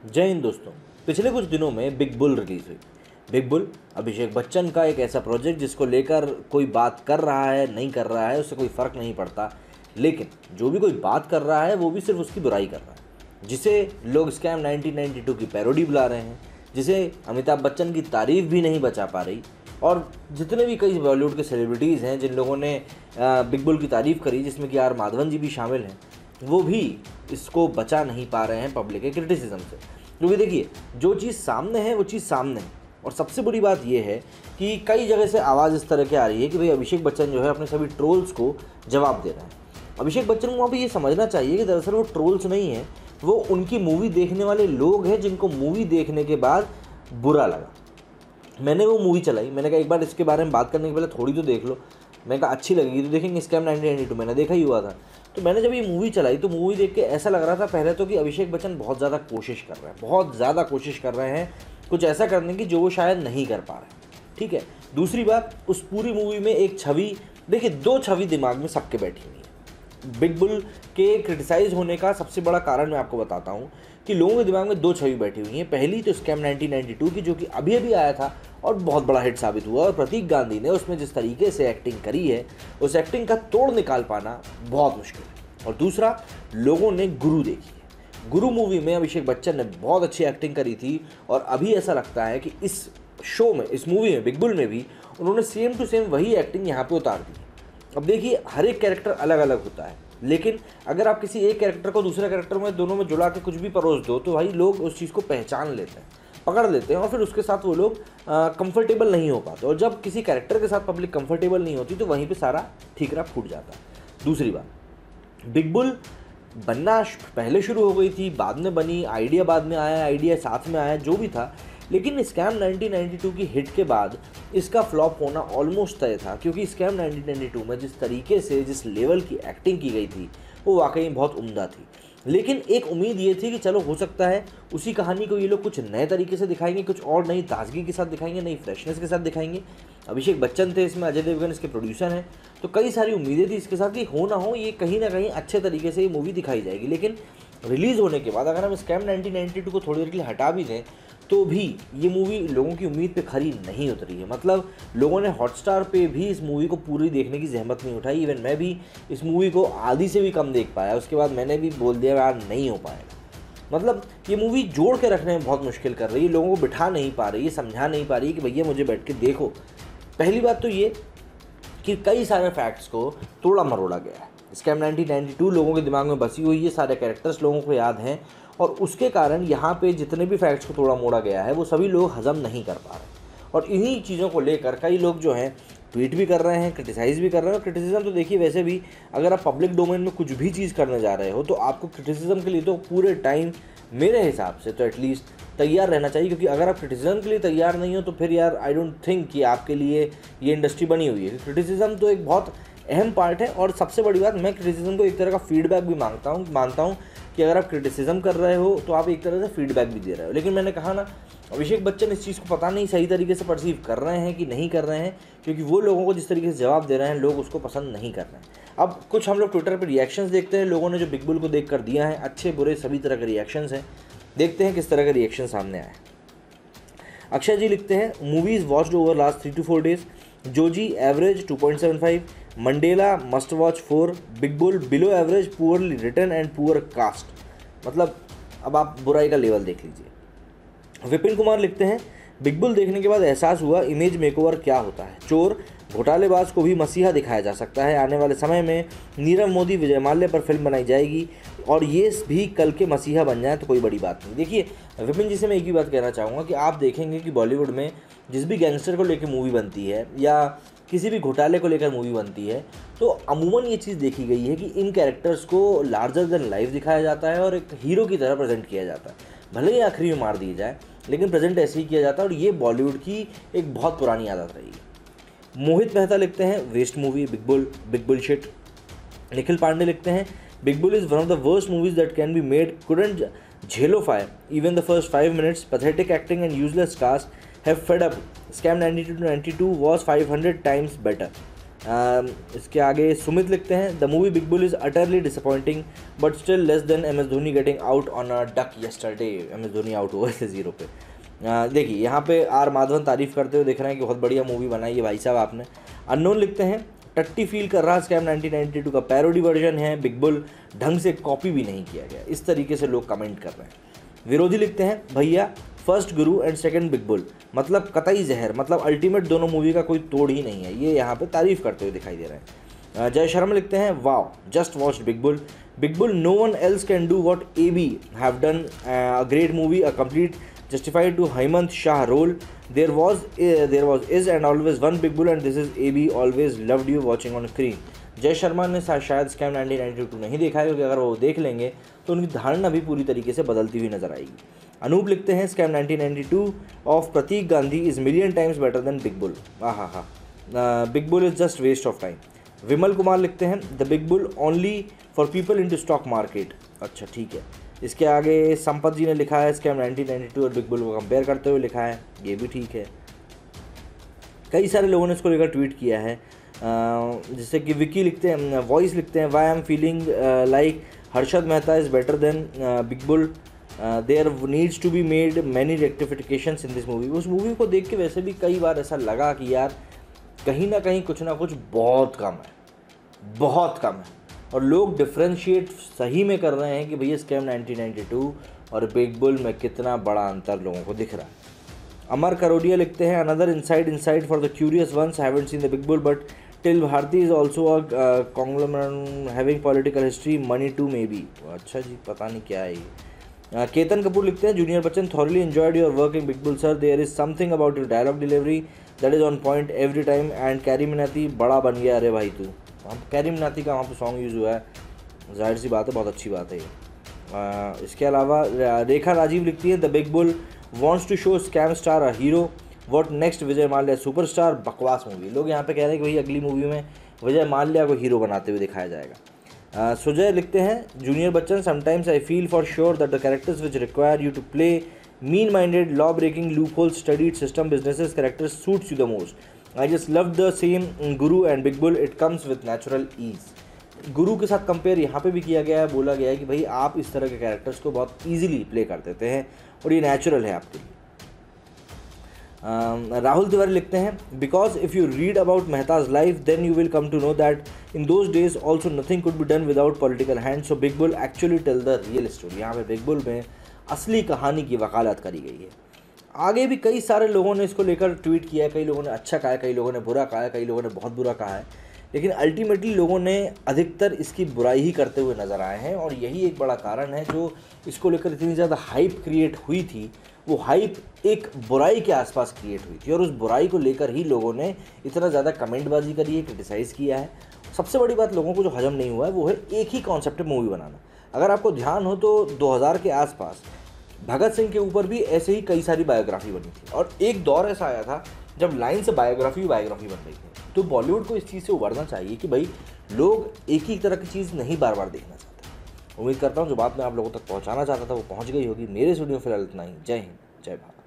जय हिंद दोस्तों। पिछले कुछ दिनों में बिग बुल रिलीज हुई। बिग बुल अभिषेक बच्चन का एक ऐसा प्रोजेक्ट जिसको लेकर कोई बात कर रहा है नहीं कर रहा है उससे कोई फ़र्क नहीं पड़ता, लेकिन जो भी कोई बात कर रहा है वो भी सिर्फ उसकी बुराई कर रहा है, जिसे लोग स्कैम 1992 की पैरोडी बुला रहे हैं, जिसे अमिताभ बच्चन की तारीफ भी नहीं बचा पा रही। और जितने भी कई बॉलीवुड के सेलिब्रिटीज़ हैं जिन लोगों ने बिग बुल की तारीफ़ करी, जिसमें कि आर माधवन जी भी शामिल हैं, वो भी इसको बचा नहीं पा रहे हैं पब्लिक के क्रिटिसिज्म से। क्योंकि देखिए, जो चीज़ सामने है वो चीज़ सामने है। और सबसे बड़ी बात यह है कि कई जगह से आवाज़ इस तरह की आ रही है कि भाई अभिषेक बच्चन जो है अपने सभी ट्रोल्स को जवाब दे रहे हैं। अभिषेक बच्चन को वहाँ पर ये समझना चाहिए कि दरअसल वो ट्रोल्स नहीं है, वो उनकी मूवी देखने वाले लोग हैं जिनको मूवी देखने के बाद बुरा लगा। मैंने वो मूवी चलाई, मैंने कहा एक बार इसके बारे में बात करने के पहले थोड़ी तो देख लो। मैंने कहा अच्छी लगेगी तो देखेंगे। स्कैम 1992 मैंने देखा ही हुआ था। तो मैंने जब ये मूवी चलाई तो मूवी देख के ऐसा लग रहा था पहले तो कि अभिषेक बच्चन बहुत ज़्यादा कोशिश कर रहे हैं, बहुत ज़्यादा कोशिश कर रहे हैं कुछ ऐसा करने की जो वो शायद नहीं कर पा रहे। ठीक है, दूसरी बात, उस पूरी मूवी में एक छवि, देखिए दो छवि दिमाग में सबके बैठी हुई है। बिग बुल के क्रिटिसाइज़ होने का सबसे बड़ा कारण मैं आपको बताता हूँ कि लोगों के दिमाग में दो छवि बैठी हुई हैं। पहली तो स्कैम 1992 की, जो कि अभी अभी आया था और बहुत बड़ा हिट साबित हुआ, और प्रतीक गांधी ने उसमें जिस तरीके से एक्टिंग करी है उस एक्टिंग का तोड़ निकाल पाना बहुत मुश्किल है। और दूसरा, लोगों ने गुरु देखी है। गुरु मूवी में अभिषेक बच्चन ने बहुत अच्छी एक्टिंग करी थी और अभी ऐसा लगता है कि इस शो में, इस मूवी में, बिग बुल में भी उन्होंने सेम टू सेम वही एक्टिंग यहाँ पर उतार दी। अब देखिए, हर एक कैरेक्टर अलग अलग होता है, लेकिन अगर आप किसी एक कैरेक्टर को दूसरे कैरेक्टर में दोनों में जुड़ा के कुछ भी परोस दो तो भाई लोग उस चीज़ को पहचान लेते हैं, पकड़ लेते हैं और फिर उसके साथ वो लोग कंफर्टेबल नहीं हो पाते। और जब किसी कैरेक्टर के साथ पब्लिक कंफर्टेबल नहीं होती तो वहीं पे सारा ठीकरा फूट जाता है। दूसरी बात, बिग बुल बनना पहले शुरू हो गई थी, बाद में बनी, आइडिया बाद में आया, आइडिया साथ में आया, जो भी था, लेकिन स्कैम 1992 की हिट के बाद इसका फ्लॉप होना ऑलमोस्ट तय था। क्योंकि स्कैम 1992 में जिस तरीके से, जिस लेवल की एक्टिंग की गई थी वो वाकई बहुत उम्दा थी। लेकिन एक उम्मीद ये थी कि चलो हो सकता है उसी कहानी को ये लोग कुछ नए तरीके से दिखाएंगे, कुछ और नई ताजगी के साथ दिखाएंगे, नई फ्रेशनेस के साथ दिखाएंगे। अभिषेक बच्चन थे इसमें, अजय देवगन इसके प्रोड्यूसर हैं, तो कई सारी उम्मीदें थी इसके साथ कि हो ना हो ये कहीं ना कहीं अच्छे तरीके से ये मूवी दिखाई जाएगी। लेकिन रिलीज़ होने के बाद अगर हम स्कैम 1992 को थोड़ी देर के लिए हटा भी दें तो भी ये मूवी लोगों की उम्मीद पे खरी नहीं उतरी है। मतलब लोगों ने हॉटस्टार पे भी इस मूवी को पूरी देखने की जहमत नहीं उठाई। इवन मैं भी इस मूवी को आधी से भी कम देख पाया, उसके बाद मैंने भी बोल दिया यार नहीं हो पाएगा। मतलब ये मूवी जोड़ के रखने में बहुत मुश्किल कर रही है, लोगों को बिठा नहीं पा रही है, समझा नहीं पा रही है कि भैया मुझे बैठ के देखो। पहली बात तो ये कि कई सारे फैक्ट्स को तोड़ा मरोड़ा गया है। स्कैम 1992 लोगों के दिमाग में बसी हुई है, सारे कैरेक्टर्स लोगों को याद हैं, और उसके कारण यहाँ पे जितने भी फैक्ट्स को तोड़ा मोड़ा गया है वो सभी लोग हजम नहीं कर पा रहे। और इन्हीं चीज़ों को लेकर कई लोग जो हैं ट्वीट भी कर रहे हैं, क्रिटिसाइज़ भी कर रहे हैं। और क्रिटिसिज्म तो देखिए, वैसे भी अगर आप पब्लिक डोमेन में कुछ भी चीज़ करने जा रहे हो तो आपको क्रिटिसिज्म के लिए तो पूरे टाइम मेरे हिसाब से तो एटलीस्ट तैयार रहना चाहिए। क्योंकि अगर आप क्रिटिसिज्म के लिए तैयार नहीं हो तो फिर यार आई डोंट थिंक कि आपके लिए ये इंडस्ट्री बनी हुई है। क्रिटिसिज्म तो एक बहुत अहम पार्ट है। और सबसे बड़ी बात, मैं क्रिटिसिज्म को एक तरह का फीडबैक भी मानता हूँ कि अगर आप क्रिटिसिज्म कर रहे हो तो आप एक तरह से फीडबैक भी दे रहे हो। लेकिन मैंने कहा ना, अभिषेक बच्चन इस चीज़ को पता नहीं सही तरीके से परसीव कर रहे हैं कि नहीं कर रहे हैं, क्योंकि वो लोगों को जिस तरीके से जवाब दे रहे हैं लोग उसको पसंद नहीं कर रहे हैं। अब कुछ हम लोग ट्विटर पर रिएक्शंस देखते हैं, लोगों ने जो बिग बुल को देख कर दिया है, अच्छे बुरे सभी तरह के रिएक्शंस हैं। देखते हैं किस तरह का रिएक्शन सामने आए। अक्षय जी लिखते हैं, movies watched over last 3 to 4 days, Joji average 2.75, Mandela must watch 4, Big Bull below average, poorly written and poor cast. मतलब अब आप बुराई का लेवल देख लीजिए। विपिन कुमार लिखते हैं, बिग बुल देखने के बाद एहसास हुआ इमेज मेकओवर क्या होता है। चोर घोटालेबाज को भी मसीहा दिखाया जा सकता है। आने वाले समय में नीरव मोदी, विजय माल्या पर फिल्म बनाई जाएगी और ये भी कल के मसीहा बन जाए तो कोई बड़ी बात नहीं। देखिए विपिन जी से मैं एक ही बात कहना चाहूँगा कि आप देखेंगे कि बॉलीवुड में जिस भी गैंगस्टर को लेकर मूवी बनती है या किसी भी घोटाले को लेकर मूवी बनती है तो अमूमन ये चीज़ देखी गई है कि इन कैरेक्टर्स को लार्जर देन लाइफ दिखाया जाता है और एक हीरो की तरह प्रेजेंट किया जाता है। भले ही आखिरी में मार दिए जाए लेकिन प्रेजेंट ऐसे ही किया जाता है, और ये बॉलीवुड की एक बहुत पुरानी आदत रही है। मोहित मेहता लिखते हैं, waste movie big bull shit. Nikhil Pandey लिखते हैं, big bull is one of the worst movies that can be made, couldn't झेलो fire even the first 5 minutes, pathetic acting and useless cast have fed up. Scam 1992 was 500 times better. इसके आगे सुमित लिखते हैं the movie big bull is utterly disappointing but still less than M S Dhoni getting out on a duck yesterday. M S Dhoni out हुए थे 0 पे। देखिए यहाँ पे आर माधवन तारीफ़ करते हुए दिख रहे हैं कि बहुत बढ़िया मूवी बनाई है भाई साहब आपने। अननोन लिखते हैं टट्टी फील कर रहा स्कैम 1992 का पैरोडी वर्जन है, बिग बुल ढंग से कॉपी भी नहीं किया गया। इस तरीके से लोग कमेंट कर रहे हैं। विरोधी लिखते हैं भैया first Guru and second big bull मतलब कतई जहर, मतलब अल्टीमेट दोनों मूवी का कोई तोड़ ही नहीं है। ये यहाँ पे तारीफ़ करते हुए दिखाई दे रहे हैं। जय शर्मा लिखते हैं wow just watch Big Bull no one else can do what AB have done a great movie, a complete justified to Hemant Shah role. There was is and always one Big Bull and this is AB always loved you watching on screen. जय शर्मा ने शायद scam 1992 नहीं देखा है क्योंकि अगर वो देख लेंगे तो उनकी धारणा भी पूरी तरीके से बदलती हुई नजर आएगी। अनूप लिखते हैं scam 1992 of Pratik Gandhi is million times better than big bull. Big bull is just waste of time. Vimal Kumar लिखते हैं the big bull only for people into stock market. अच्छा ठीक है। इसके आगे संपत जी ने लिखा है स्कैम 1992 और बिग बुल को कंपेयर करते हुए लिखा है, ये भी ठीक है। कई सारे लोगों ने इसको लेकर ट्वीट किया है, जैसे कि विकी लिखते हैं वॉइस लिखते हैं why I am feeling like Harshad Mehta is better than big bull, there needs to be made many rectifications in this movie. उस मूवी को देख के वैसे भी कई बार ऐसा लगा कि यार कहीं ना कहीं कुछ ना कुछ बहुत कम है और लोग डिफ्रेंशिएट सही में कर रहे हैं कि भैया स्कैम 1992 और बिग बुल में कितना बड़ा अंतर लोगों को दिख रहा है। अमर करोडिया लिखते हैं another insight for the curious ones haven't seen the big Bull but till Bharti is also a conglomerate having political history money to maybe. अच्छा जी पता नहीं क्या है ये। केतन कपूर लिखते हैं junior Bachchan thoroughly enjoyed your work in Big Bull sir, there is something about your dialogue delivery that is on point every time and Carry Minati बड़ा बन गया। अरे भाई तू कैरी मिनाती का वहाँ पर सॉन्ग यूज़ हुआ है, जाहिर सी बात है बहुत अच्छी बात है ये। इसके अलावा रेखा राजीव लिखती है the big Bull wants to show scamster a hero what next Vijay Mallya superstar. बकवास मूवी। लोग यहाँ पे कह रहे हैं कि भाई अगली मूवी में विजय माल्या को हीरो बनाते हुए दिखाया जाएगा। सुजय लिखते हैं junior Bachchan sometimes I feel for sure that the characters which require you to play mean minded law breaking loophole studied system businesses characters suits you the most. I just love the same Guru and Big Bull. It comes with natural ease. गुरु के साथ compare यहाँ पे भी किया गया है, बोला गया है कि भाई आप इस तरह के कैरेक्टर्स को बहुत इजीली प्ले कर देते हैं और ये नेचुरल है आपके लिए। राहुल तिवारी लिखते हैं because if you read about Mehta's life then you will come to know that in those days also nothing could be done without political hand so Big Bull actually tell the real story. यहाँ पे big bull में असली कहानी की वकालत करी गई है। आगे भी कई सारे लोगों ने इसको लेकर ट्वीट किया है, कई लोगों ने अच्छा कहा है, कई लोगों ने बुरा कहा है, कई लोगों ने बहुत बुरा कहा है, लेकिन अल्टीमेटली लोगों ने अधिकतर इसकी बुराई ही करते हुए नज़र आए हैं और यही एक बड़ा कारण है जो इसको लेकर इतनी ज़्यादा हाइप क्रिएट हुई थी। वो हाइप एक बुराई के आसपास क्रिएट हुई थी और उस बुराई को लेकर ही लोगों ने इतना ज़्यादा कमेंटबाजी करी है, क्रिटिसाइज़ किया है। सबसे बड़ी बात लोगों को जो हजम नहीं हुआ है वो है एक ही कॉन्सेप्ट मूवी बनाना। अगर आपको ध्यान हो तो 2000 के आसपास भगत सिंह के ऊपर भी ऐसे ही कई सारी बायोग्राफी बनी थी और एक दौर ऐसा आया था जब लाइन से बायोग्राफी बन रही थी। तो बॉलीवुड को इस चीज़ से उभरना चाहिए कि भाई लोग एक ही तरह की चीज़ नहीं बार बार देखना चाहते। उम्मीद करता हूँ जो बात मैं आप लोगों तक पहुँचाना चाहता था वो पहुँच गई होगी। मेरे स्टूडियो फिलहाल इतना ही। जय हिंद, जय भारत।